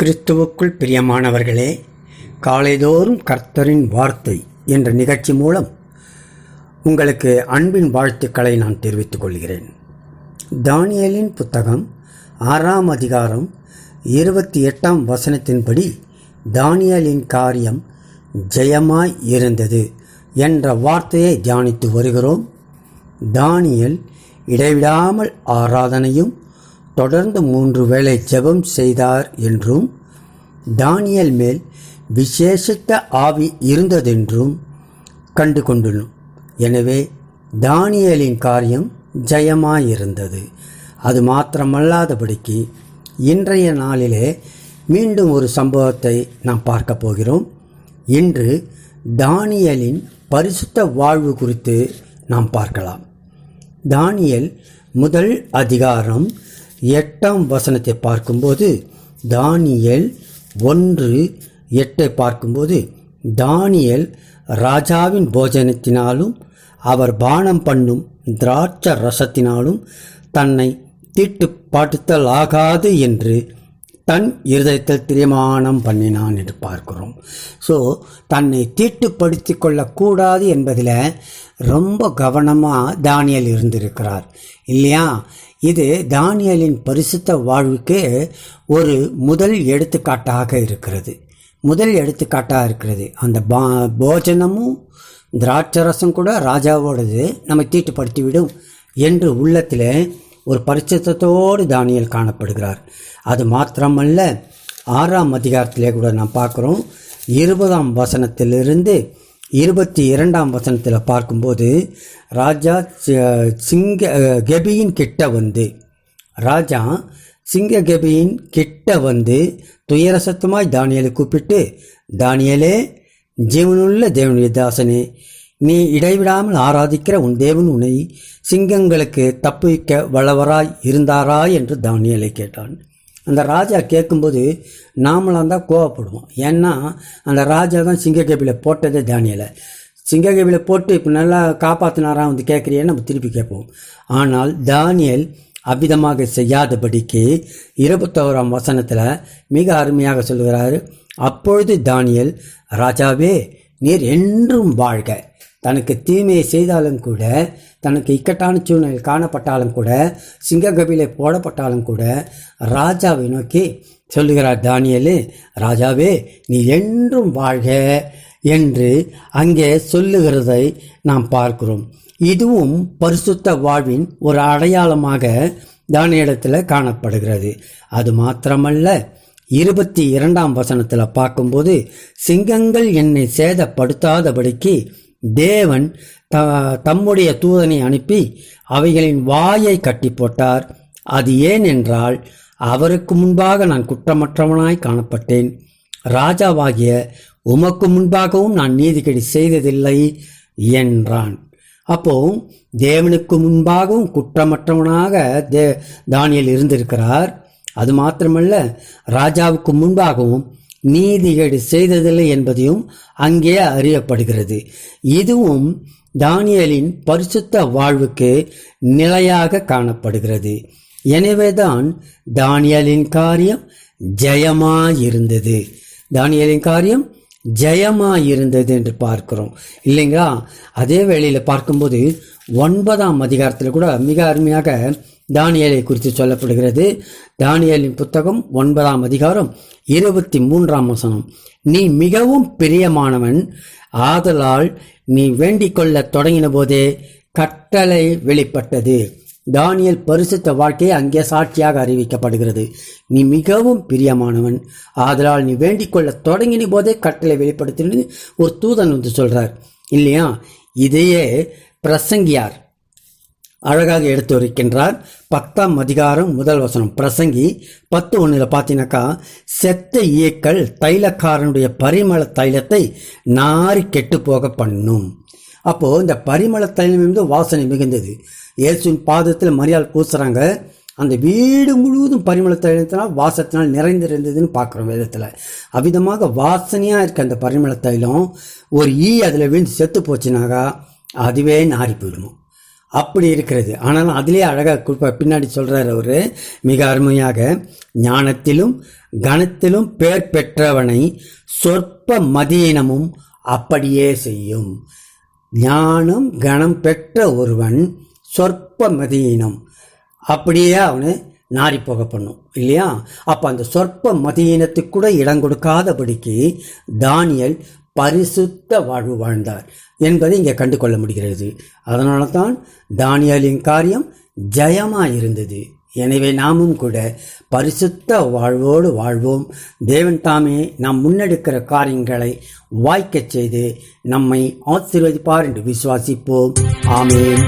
கிறிஸ்துவுக்குள் பிரியமானவர்களே, காலைதோறும் கர்த்தரின் வார்த்தை என்ற நிகழ்ச்சி மூலம் உங்களுக்கு அன்பின் வாழ்த்துக்களை நான் தெரிவித்துக் கொள்கிறேன். தானியேலின் புத்தகம் 6ஆம் அதிகாரம் 28ஆம் வசனத்தின்படி தானியேலின் காரியம் ஜெயமாய் இருந்தது என்ற வார்த்தையை தியானித்து வருகிறோம். தானியேல் இடைவிடாமல் ஆராதனையும் தொடர்ந்து 3 வேளை ஜெபம் செய்தார் என்றும் தானியேல் மேல் விசேஷித்த ஆவி இருந்ததென்றும் கண்டு கொண்டோம். எனவே தானியேலின் காரியம் ஜெயமாயிருந்தது. அது மாத்திரமல்லாதபடிக்கு இன்றைய நாளிலே மீண்டும் ஒரு சம்பவத்தை நாம் பார்க்க போகிறோம். இன்று தானியேலின் பரிசுத்த வாழ்வு குறித்து நாம் பார்க்கலாம். தானியேல் முதல் அதிகாரம் 8ஆம் வசனத்தை பார்க்கும்போது, தானியேல் 1:8 பார்க்கும்போது, தானியேல் ராஜாவின் போஜனத்தினாலும் அவர் பானம் பண்ணும் திராட்சை ரசத்தினாலும் தன்னை தீட்டுப்படுத்தலாகாது என்று தன் இருதயத்தில் தீர்மானம் பண்ணினான் என்று பார்க்கிறோம். ஸோ தன்னை தீட்டுப்படுத்தி கொள்ளக்கூடாது என்பதில் ரொம்ப கவனமாக தானியேல் இருந்திருக்கிறார் இல்லையா? இது தானியேலின் பரிசுத்த வாழ்வுக்கு ஒரு முதல் எடுத்துக்காட்டாக இருக்கிறது. அந்த போஜனமும் திராட்சரசம் கூட ராஜாவோடது நம்மை தீட்டுப்படுத்திவிடும் என்று உள்ளத்தில் ஒரு பரிசுத்தத்தோடு தானியேல் காணப்படுகிறார். அது மாத்திரமல்ல, 6ஆம் அதிகாரத்திலே கூட நாம் பார்க்குறோம். 20ஆம் வசனத்திலிருந்து 22ஆம் வசனத்தில் பார்க்கும்போது, ராஜா சிங்ககெபியின் கிட்ட வந்து துயரசத்தமாய் தானியேலை கூப்பிட்டு, தானியேலே, ஜீவனுள்ள தேவனுடைய தாசனே, நீ இடைவிடாமல் ஆராதிக்கிற உன் தேவன் உன்னை சிங்கங்களுக்கு தப்புவிக்க வல்லவராய் இருந்தாரா என்று தானியேலை கேட்டான். அந்த ராஜா கேட்கும்போது நாமளாம் தான் கோவப்படுவோம். ஏன்னா அந்த ராஜா தான் சிங்ககேபியில் போட்டதே தானியேலை. சிங்ககேபியில் போட்டு இப்போ நல்லா காப்பாற்றினாரா வந்து கேட்குறியே நம்ம திருப்பி கேட்போம். ஆனால் தானியேல் அவ்விதமாக செய்யாதபடிக்கு 21ஆம் வசனத்தில் மிக அருமையாக சொல்கிறாரு. அப்பொழுது தானியேல், ராஜாவே, நீர் என்றும் வாழ்க. தனக்கு தீமையை செய்தாலும் கூட, தனக்கு இக்கட்டான சூழ்நிலை காணப்பட்டாலும் கூட, சிங்ககபிலே போடப்பட்டாலும் கூட, ராஜாவை நோக்கி சொல்லுகிறார் தானியேல், ராஜாவே, நீ என்றும் வாழ்க என்று அங்கே சொல்லுகிறதை நாம் பார்க்கிறோம். இதுவும் பரிசுத்த வாழ்வின் ஒரு அடையாளமாக தானியேலிடத்தில் காணப்படுகிறது. அது மாத்திரமல்ல, 22ஆம் வசனத்தில் பார்க்கும்போது, சிங்கங்கள் என்னை சேதப்படுத்தாதபடிக்கு தேவன் தம்முடைய தூதனை அனுப்பி அவைகளின் வாயை கட்டி போட்டார். அது ஏன் என்றால், அவருக்கு முன்பாக நான் குற்றமற்றவனாய் காணப்பட்டேன். ராஜாவாகிய உமக்கு முன்பாகவும் நான் நீதிகேடு செய்ததில்லை என்றான். அப்போ தேவனுக்கு முன்பாகவும் குற்றமற்றவனாக தானியேல் இருந்திருக்கிறார். அது மாத்திரமல்ல, ராஜாவுக்கு முன்பாகவும் நீதிகேடு செய்ததில்லை என்பதையும் அங்கே அறியப்படுகிறது. இதுவும் தானியேலின் பரிசுத்த வாழ்வுக்கு நிலையாக காணப்படுகிறது. எனவேதான் தானியேலின் காரியம் ஜெயமாயிருந்தது என்று பார்க்கிறோம் இல்லைங்களா? அதே வேளையில் பார்க்கும்போது 9ஆம் அதிகாரத்தில் கூட மிக அருமையாக தானியேலை குறித்து சொல்லப்படுகிறது. தானியேலின் புத்தகம் 9ஆம் அதிகாரம் 23ஆம் வசனம், நீ மிகவும் பிரியமானவன், ஆதலால் நீ வேண்டிக் கொள்ள தொடங்கின போதே கட்டளை வெளிப்பட்டது. தானியேல் பரிசுத்த வாழ்க்கையை அங்கே சாட்சியாக அறிவிக்கப்படுகிறது. நீ மிகவும் பிரியமானவன், ஆதலால் நீ வேண்டிக் கொள்ள தொடங்கின போதே கட்டளை வெளிப்படுத்தினு ஒரு தூதன் வந்து சொல்றார் இல்லையா? இதையே பிரசங்கியார் அழகாக எடுத்து வைக்கின்றார். 10ஆம் அதிகாரம் 1 வசனம், பிரசங்கி 10:1 பார்த்தீங்கன்னாக்கா, செத்த ஈக்கள் தைலக்காரனுடைய பரிமள தைலத்தை நாரி கெட்டு போக பண்ணும். அப்போது இந்த பரிமள தைலம் வந்து வாசனை மிகுந்தது. இயேசுவின் பாதத்தில் மரியாள் பூசுகிறாங்க. அந்த வீடு முழுவதும் பரிமள தைலத்தினால் வாசத்தினால் நிறைந்திருந்ததுன்னு பார்க்குறோம் வேதத்தில். அவ்விதமாக வாசனையாக இருக்க அந்த பரிமள தைலம் ஒரு அதில் விழுந்து செத்து போச்சுனாக்கா அதுவே நாரி போயிடுமோ. அப்படி இருக்கிறது. ஆனாலும் அதிலே அழகாக பின்னாடி சொல்கிறார் அவர் மிக அருமையாக, ஞானத்திலும் கணத்திலும் பேர் பெற்றவனை சொற்ப மதியினமும் அப்படியே செய்யும். ஞானம் கணம் பெற்ற ஒருவன் சொற்ப மதியினம் அப்படியே அவனை நாரி போக பண்ணும் இல்லையா? அப்போ அந்த சொற்ப மதியினத்துக்கு கூட இடம் கொடுக்காதபடிக்கு தானியேல் பரிசுத்த வாழ்வு வாழ்ந்தார் என்பதை இங்கே கண்டு கொள்ள முடிகிறது. அதனால தான் தானியேலின் காரியம் ஜெயமாக இருந்தது. எனவே நாமும் கூட பரிசுத்த வாழ்வோடு வாழ்வோம். தேவன் தாமே நாம் முன்னெடுக்கிற காரியங்களை வாய்க்கச் செய்து நம்மை ஆசீர்வதிப்பார் என்று விசுவாசிப்போம். ஆமென்.